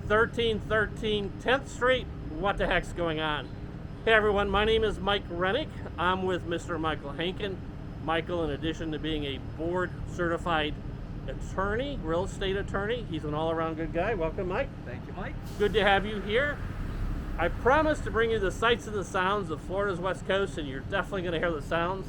1313 10th Street. What the heck's going on? Hey everyone, my name is Mike Rennick. I'm with Mr. Michael Hankin. Michael, in addition to being a board certified attorney, real estate attorney, he's an all-around good guy. Welcome, Mike. Thank you, Mike. Good to have you here. I promised to bring you the sights and the sounds of Florida's West Coast, and you're definitely going to hear the sounds.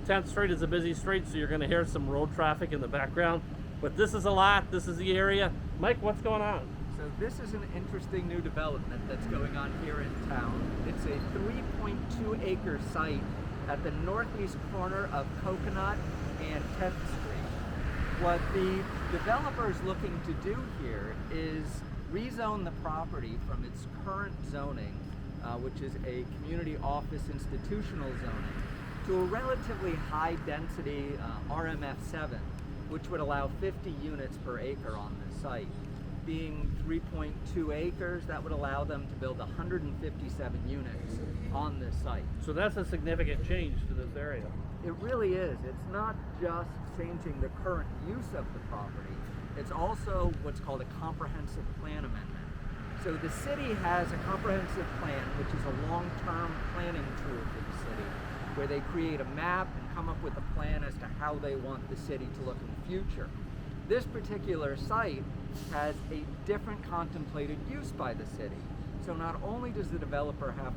10th Street is a busy street, so you're going to hear some road traffic in the background. But this is a lot. This is the area. Mike, what's going on? So this is an interesting new development that's going on here in town. It's a 3.2 acre site at the northeast corner of Coconut and 10th Street. What the developer is looking to do here is rezone the property from its current zoning, which is a community office institutional zoning, to a relatively high density RMF7, which would allow 50 units per acre on this site. Being 3.2 acres, that would allow them to build 157 units on this site. So that's a significant change to this area. It really is. It's not just changing the current use of the property, it's also what's called a comprehensive plan amendment. So the city has a comprehensive plan, which is a long-term planning tool for the city, where they create a map and come up with a plan as to how they want the city to look in the future. This particular site has a different contemplated use by the city. So not only does the developer have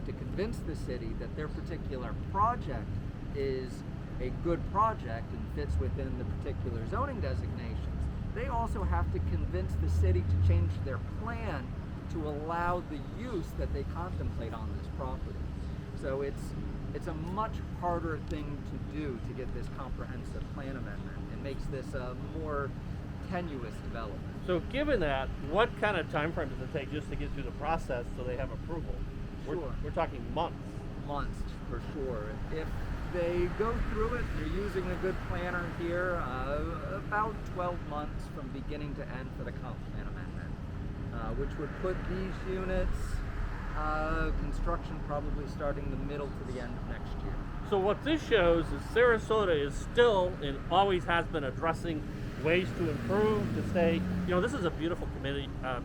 to convince the city that their particular project is a good project and fits within the particular zoning designations, they also have to convince the city to change their plan to allow the use that they contemplate on this property. So it's a much harder thing to do to get this comprehensive plan amendment. It makes this a more tenuous development. So given that, what kind of time frame does it take just to get through the process so they have approval? Sure. We're talking months. Months, for sure. If they go through it, they're using a good planner here, about 12 months from beginning to end for the comp plan amendment, which would put these units, construction probably starting the middle to the end of next year. So what this shows is Sarasota is still and always has been addressing ways to improve, to stay, this is a beautiful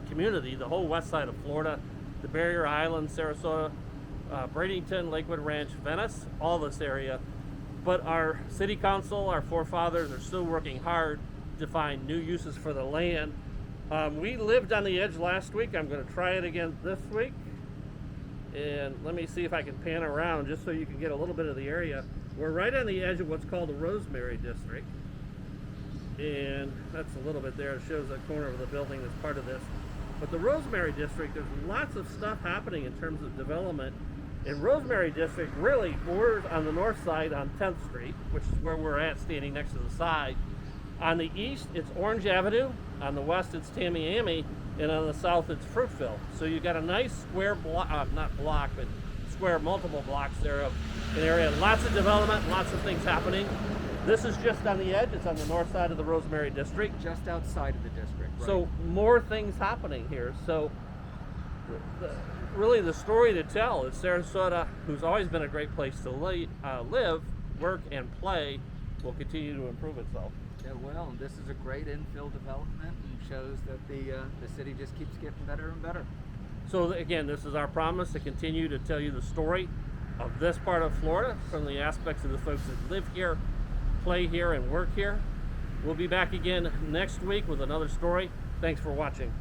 community, the whole west side of Florida, the Barrier Islands, Sarasota, Bradenton, Lakewood Ranch, Venice, all this area. But our city council, our forefathers are still working hard to find new uses for the land. We lived on the edge last week. I'm going to try it again this week. And let me see if I can pan around just so you can get a little bit of the area. We're right on the edge of what's called the Rosemary District. And that's a little bit there. It shows that corner of the building that's part of this. But the Rosemary District, there's lots of stuff happening in terms of development. In Rosemary District, really, we're on the north side on 10th Street, which is where we're at, standing next to the side. On the east, it's Orange Avenue. On the west, it's Tamiami. And on the south, it's Fruitville. So you got a nice square block, not block, but square multiple blocks there of an area. Lots of development, lots of things happening. This is just on the edge. It's on the north side of the Rosemary District. Just outside of the district, right? So more things happening here. So really the story to tell is Sarasota, who's always been a great place to live, work, and play, will continue to improve itself. Yeah, well, this is a great infill development and shows that the city just keeps getting better and better. So again, this is our promise to continue to tell you the story of this part of Florida from the aspects of the folks that live here, play here, and work here. We'll be back again next week with another story. Thanks for watching.